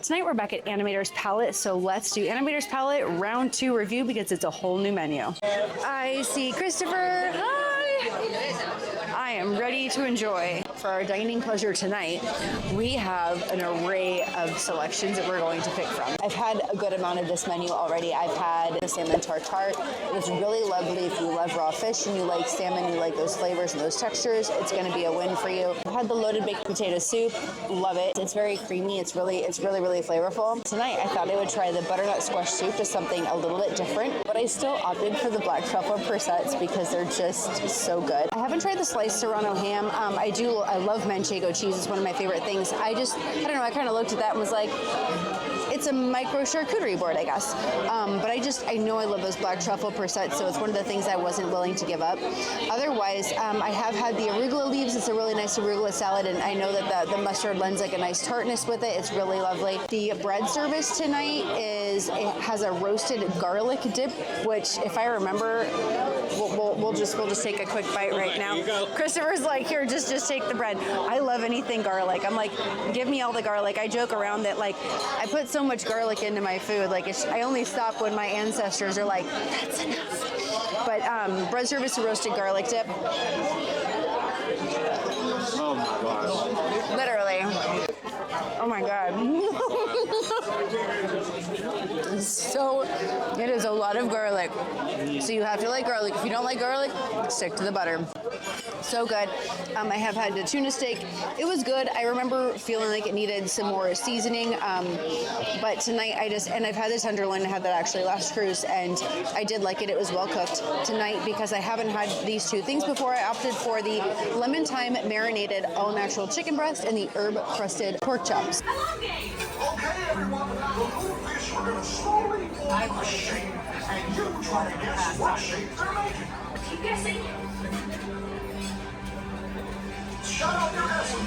Tonight we're back at Animator's Palate, so let's do Animator's Palate round 2 review because it's a whole new menu. I see Christopher. Hi! I am ready to enjoy. For our dining pleasure tonight, we have an array of selections that we're going to pick from. I've had a good amount of this menu already. I've had the salmon tartare. It was really lovely. If you love raw fish and you like salmon, you like those flavors and those textures, it's going to be a win for you. I've had the loaded baked potato soup. Love it. It's very creamy. It's really flavorful. Tonight, I thought I would try the butternut squash soup, just something a little bit different, but I still opted for the black truffle persets because they're just so good. I haven't tried the sliced Serrano ham. I love manchego cheese. It's one of my favorite things. I don't know, I kind of looked at that and was like, it's a micro charcuterie board, I guess. But I know I love those black truffle persets, so it's one of the things I wasn't willing to give up. Otherwise, I have had the arugula leaves. It's a really nice arugula salad, and I know that the mustard lends like a nice tartness with it. It's really lovely. The bread service tonight it has a roasted garlic dip, which if I remember, we'll just take a quick bite right now. Christopher's like, here, just take the bread. I love anything garlic. I'm like, give me all the garlic. I joke around that like I put so much garlic into my food. Like I only stop when my ancestors are like, that's enough. But bread service roasted garlic dip. Oh my gosh. Literally. Oh my God. So it is a lot of garlic. So you have to like garlic. If you don't like garlic, stick to the butter. So good. I have had the tuna steak. It was good. I remember feeling like it needed some more seasoning. But tonight and I've had the tenderloin. I had that actually last cruise, and I did like it. It was well cooked. Tonight, because I haven't had these two things before, I opted for the lemon thyme marinated all natural chicken breast and the herb crusted pork chops. Okay, everyone, the goldfish are going to slowly form a shape, and you try to guess what shape they're making. Keep guessing. Shut up, you're guessing.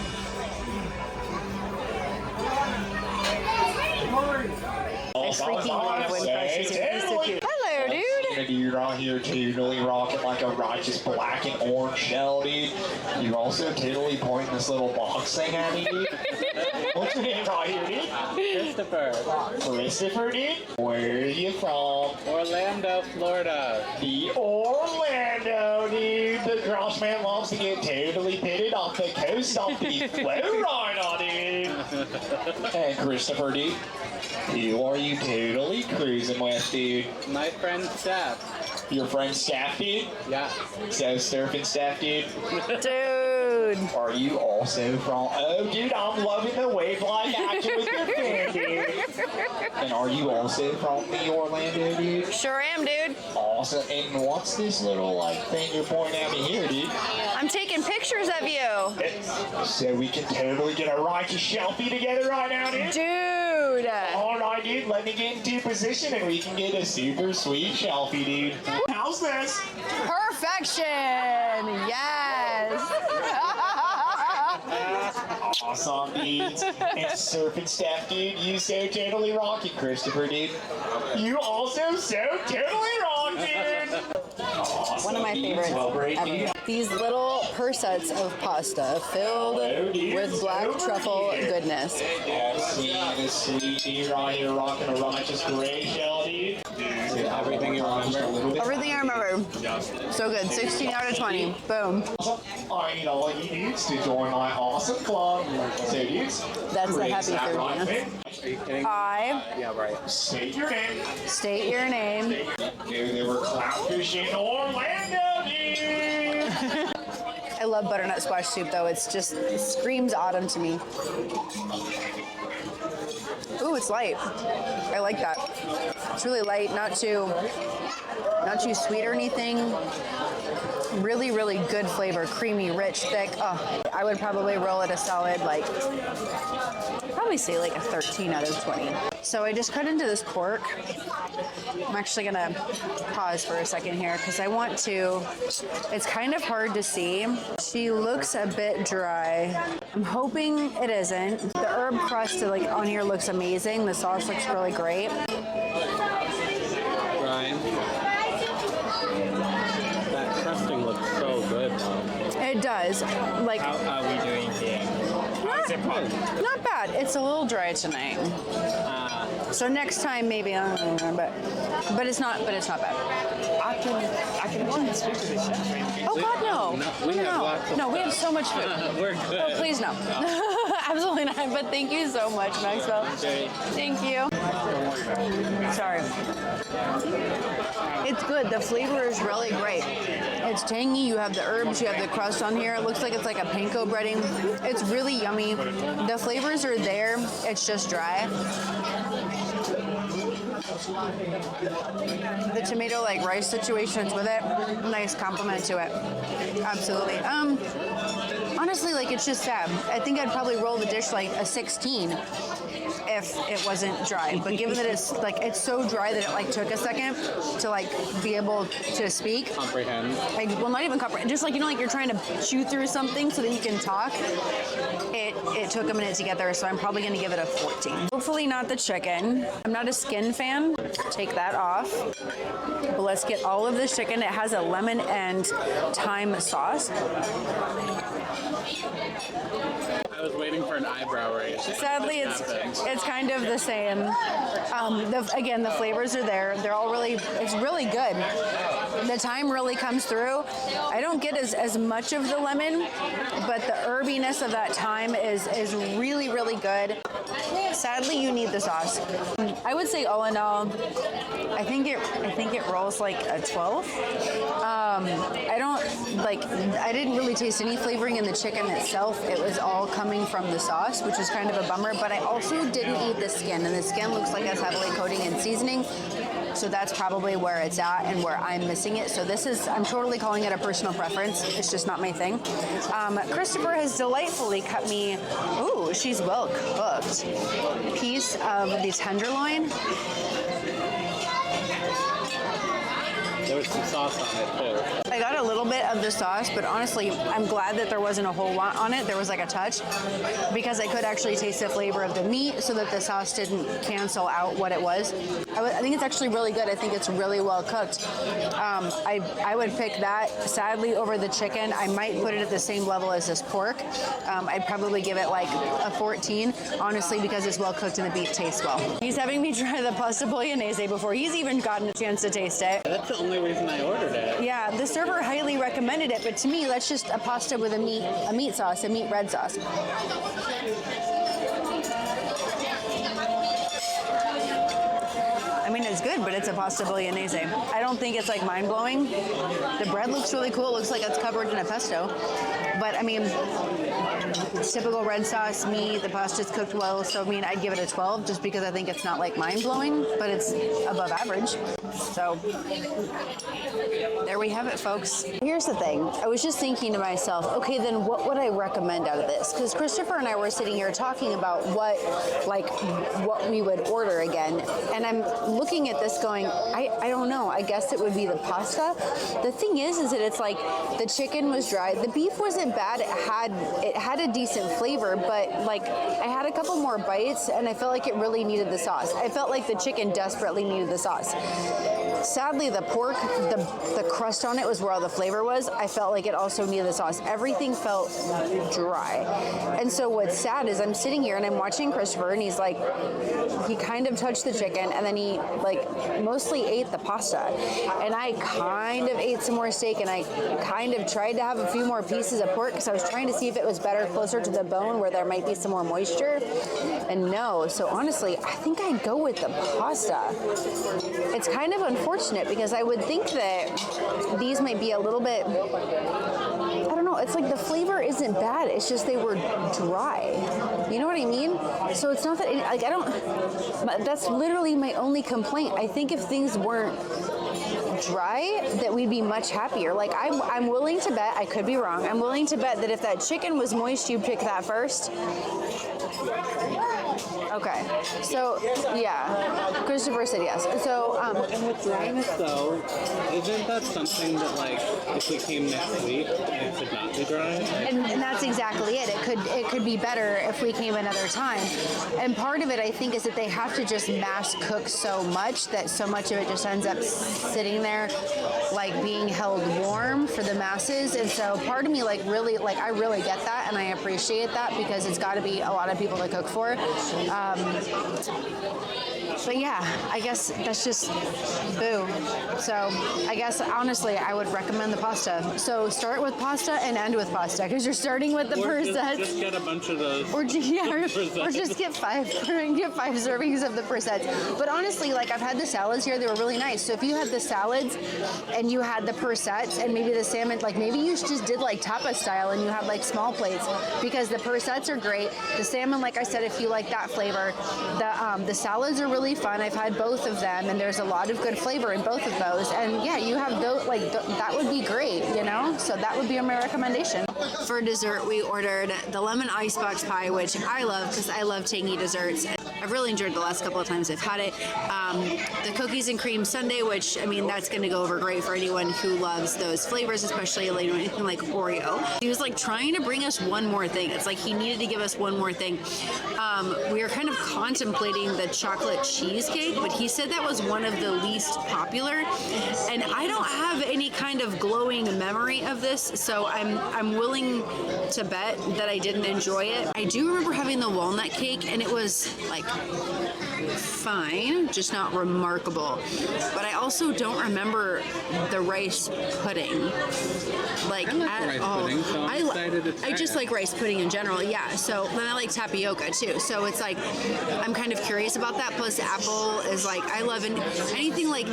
I freaking love when crushes are so cute. Hello, dude. Dude, right here totally rocking like a righteous black and orange shell, dude. You're also totally pointing this little box thing at me, dude. What's your name right here, dude? Christopher, dude? Where are you from? Orlando, Florida. The Orlando, dude. The cross man loves to get totally pitted off the coast of the Florida, dude. And Christopher, dude, who are you totally cruising with, dude? My friend Steph. Your friend Steph, dude? Yeah. So surfing Steph, dude? Dude. Are you also from... Oh, dude, I'm loving the wave-like action with your fan, dude. And are you also from the Orlando, dude? Sure am, dude. Awesome. And what's this little, like, thing you're pointing at me here, dude? I'm taking pictures of you. So we can totally get a righteous selfie together right now, dude? Dude. All right, dude, let me get into position and we can get a super sweet selfie, dude. How's this? Perfection. Yes. Awesome, dudes. And surfing Steph, dude, you so totally rocking, Christopher, dude. You also so totally rock, dude. Awesome, One of my favorites ever. These little persets of pasta filled with black truffle goodness. Sweet dude right here rocking a righteous gray shell, dude. Everything you remember. Everything I remember. So good. 16 out of 20. Boom. I need all you dudes to join my awesome club. So, dudes, That's the raise happy that 30. right thing. Are you kidding? I Yeah, right. State your name. state your name. Dude, they were clownfish in Orlando, dude. I love butternut squash soup though. It screams autumn to me. Ooh, it's light. I like that. It's really light, not too sweet or anything. Really, really good flavor. Creamy, rich, thick. Oh, I would probably roll it a solid, probably say like a 13 out of 20. So I just cut into this pork. I'm actually gonna pause for a second here because I want to, it's kind of hard to see. She looks a bit dry. I'm hoping it isn't. The herb crust on here looks amazing. The sauce looks really great. Ryan. That crusting looks so good, though. It does. How are we doing here? Not Not bad. It's a little dry tonight. So next time maybe, but it's not bad. I can speak to the chef. Oh God, no. We have lots of No, we have so much food. We're good. Oh, please no. Absolutely not. But thank you so much, Maxwell. Okay. Thank you. Sorry. It's good. The flavor is really great. It's tangy. You have the herbs. You have the crust on here. It looks like it's like a panko breading. It's really yummy. The flavors are there. It's just dry. The tomato like rice situations with it, nice compliment to it. Absolutely. Honestly, like it's just sad. I think I'd probably roll the dish like a 16 if it wasn't dry. But given that it's like it's so dry that it like took a second to like be able to speak. Comprehend. Like, well, not even comprehend. Just like like you're trying to chew through something so that you can talk. It took a minute to get there, so I'm probably gonna give it a 14. Hopefully not the chicken. I'm not a skin fan. Take that off. But let's get all of this chicken. It has a lemon and thyme sauce. I was waiting for an eyebrow raise. Sadly, it's kind of the same. Again, the flavors are there. They're all it's really good. The thyme really comes through. I don't get as much of the lemon, but the herbiness of that thyme is really, really good. Sadly, you need the sauce. I would say all in all, I think it rolls like a 12. I didn't really taste any flavoring in the chicken itself. It was all coming from the sauce, which is kind of a bummer, but I also didn't eat the skin, and the skin looks like it's heavily coating in seasoning. So that's probably where it's at and where I'm missing it. So I'm totally calling it a personal preference. It's just not my thing. Christopher has delightfully cut me, ooh, she's well cooked, piece of the tenderloin. There was some sauce on it too. I got a little bit of the sauce, but honestly, I'm glad that there wasn't a whole lot on it. There was like a touch, because I could actually taste the flavor of the meat so that the sauce didn't cancel out what it was. I think it's actually really good. I think it's really well cooked. I would pick that, sadly, over the chicken. I might put it at the same level as this pork. I'd probably give it like a 14, honestly, because it's well cooked and the beef tastes well. He's having me try the pasta bolognese before he's even gotten a chance to taste it. That's the only reason I ordered it. Yeah, the server highly recommended it, but to me, that's just a pasta with a meat sauce, a meat red sauce. I mean, it's good, but it's a pasta bolognese. I don't think it's like mind-blowing. The bread looks really cool. It looks like it's covered in a pesto. But I mean, it's typical red sauce, meat, the pasta's cooked well. So I mean, I'd give it a 12 just because I think it's not like mind-blowing, but it's above average. So there we have it, folks. Here's the thing. I was just thinking to myself, okay, then what would I recommend out of this? Because Christopher and I were sitting here talking about what we would order again. And I'm looking at this going, I don't know. I guess it would be the pasta. The thing is that it's like the chicken was dry. The beef wasn't bad. It had a decent flavor, but like I had a couple more bites and I felt like it really needed the sauce. I felt like the chicken desperately needed the sauce. Sadly, the pork, the crust on it was where all the flavor was. I felt like it also needed the sauce. Everything felt dry. And so what's sad is I'm sitting here and I'm watching Christopher and he's like, he kind of touched the chicken and then he like mostly ate the pasta. And I kind of ate some more steak and I kind of tried to have a few more pieces of pork because I was trying to see if it was better closer to the bone where there might be some more moisture. And no, so honestly, I think I'd go with the pasta. It's kind of unfortunate because I would think that these might be a little bit, I don't know, it's like the flavor isn't bad, it's just they were dry. You know what I mean? So it's not that, that's literally my only complaint. I think if things weren't dry, that we'd be much happier. Like I'm willing to bet, I could be wrong, I'm willing to bet that if that chicken was moist, you'd pick that first. Okay. So, yeah. Christopher said yes. So, And with dryness though, isn't that something that like if we came next week it could not be dry? and that's exactly it. It could be better if we came another time. And part of it, I think, is that they have to just mass cook so much that so much of it just ends up sitting there, like being held warm for the masses. And so part of me, like, really, like, I really get that, and I appreciate that because it's got to be a lot of people to cook for. But yeah, I guess that's just boo. So I guess honestly, I would recommend the pasta. So start with pasta and end with pasta because you're starting with the persets. Just get a bunch of those. Or just get five servings of the persets. But honestly, like, I've had the salads here; they were really nice. So if you had the salads and you had the persets and maybe the salmon, like maybe you just did like tapas style and you had like small plates because the persets are great. The salmon, like I said, if you like that flavor, the salads are really fun. I've had both of them, and there's a lot of good flavor in both of those. And yeah, you have those, that would be great, you know. So that would be my recommendation. For dessert, we ordered the lemon icebox pie, which I love because I love tangy desserts. I've really enjoyed the last couple of times I've had it. The cookies and cream sundae, which, I mean, that's going to go over great for anyone who loves those flavors, especially anything like Oreo. He was like trying to bring us one more thing. It's like he needed to give us one more thing. We were kind of contemplating the chocolate cheesecake, but he said that was one of the least popular. And I don't have any kind of glowing memory of this, so I'm willing to bet that I didn't enjoy it. I do remember having the walnut cake, and it was like fine, just not remarkable. But I also don't remember the rice pudding, like, at all. Pudding, so I'm excited to try I just it. like rice pudding in general, yeah. So then I like tapioca too. So it's like I'm kind of curious about that. Plus, apple is like, I love anything like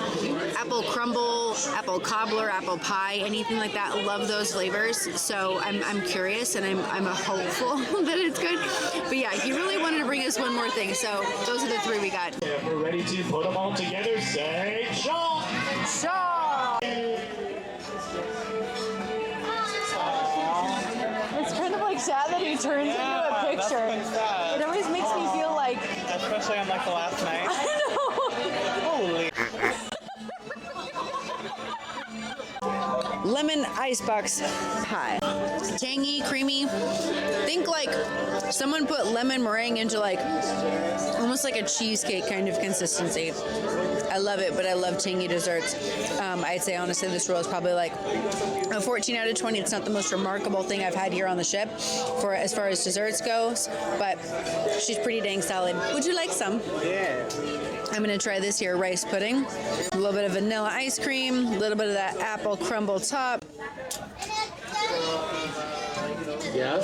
apple crumble, apple cobbler, apple pie, anything like that. Love those flavors. So I'm curious, and I'm hopeful that it's good. But yeah, he really wanted to bring us one more thing. So those are the three we got. If we're ready to put them all together, say Shaw! Shaw! It's kind of like sad that he turns into a picture. It always makes me feel like, Especially on like the last night. I know. Holy. Lemon icebox pie. Tangy, creamy. Think like someone put lemon meringue into like almost like a cheesecake kind of consistency. I love it, but I love tangy desserts. I'd say honestly this roll is probably like a 14 out of 20. It's not the most remarkable thing I've had here on the ship for as far as desserts goes, but she's pretty dang solid. Would you like some? Yeah. I'm gonna try this here rice pudding. A little bit of vanilla ice cream, a little bit of that apple crumble top. Yeah.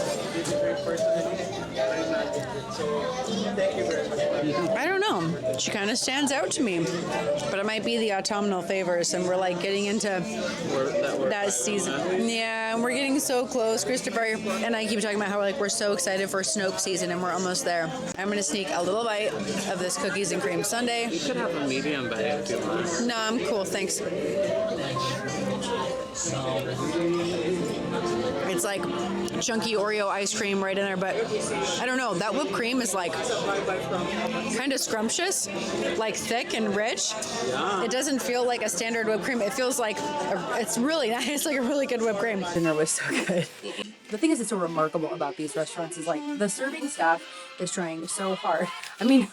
I don't know. She kind of stands out to me, but it might be the autumnal favors, and we're like getting into that season. Yeah, and we're getting so close. Christopher and I keep talking about how we're so excited for Snoke season, and we're almost there. I'm gonna sneak a little bite of this cookies and cream sundae. You could have a medium bite if you want. No, I'm cool, thanks. It's like chunky Oreo ice cream right in there, but I don't know. That whipped cream is like kind of scrumptious, like thick and rich. Yeah. It doesn't feel like a standard whipped cream. It feels like it's really nice. It's like a really good whipped cream. Dinner was so good. The thing that's so remarkable about these restaurants is like the serving staff is trying so hard. I mean,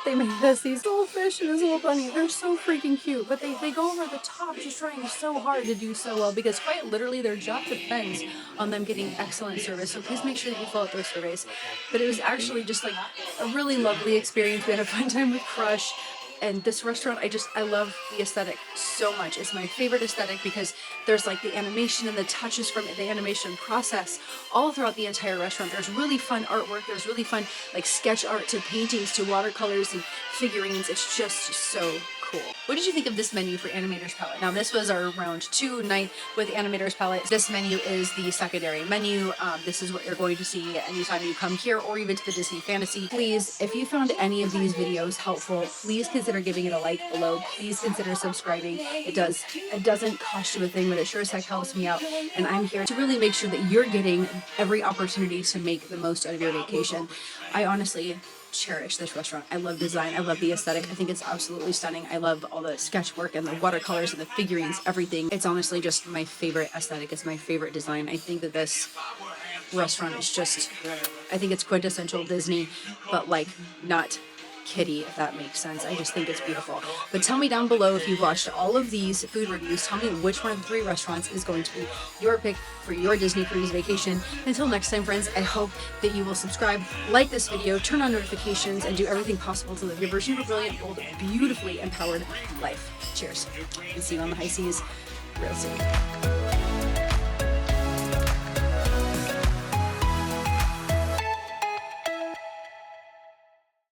they made us these little fish and this little bunny. They're so freaking cute, but they go over the top just trying so hard to do so well because quite literally their job depends on them getting excellent service. So please make sure that you fill out those surveys. But it was actually just like a really lovely experience. We had a fun time with Crush. And this restaurant, I love the aesthetic so much. It's my favorite aesthetic because there's like the animation and the touches from the animation process all throughout the entire restaurant. There's really fun artwork. There's really fun like sketch art to paintings to watercolors and figurines. It's just so cool. What did you think of this menu for Animator's Palate? Now this was our round 2 night with Animator's Palate. This menu is the secondary menu. This is what you're going to see anytime you come here or even to the Disney Fantasy. Please, if you found any of these videos helpful, please consider giving it a like below. Please consider subscribing. It doesn't cost you a thing, but it sure as heck helps me out. And I'm here to really make sure that you're getting every opportunity to make the most out of your vacation. I honestly cherish this restaurant. I love design. I love the aesthetic. I think it's absolutely stunning. I love all the sketchwork and the watercolors and the figurines, everything. It's honestly just my favorite aesthetic. It's my favorite design. I think that this restaurant is just, I think it's quintessential Disney, but like not kiddie, if that makes sense. I just think it's beautiful. But tell me down below if you've watched all of these food reviews. Tell me which one of the 3 restaurants is going to be your pick for your Disney cruise vacation. Until next time, friends, I hope that you will subscribe, like this video, turn on notifications, and do everything possible to live your version of a brilliant, bold, beautifully empowered life. Cheers, and see you on the high seas real soon.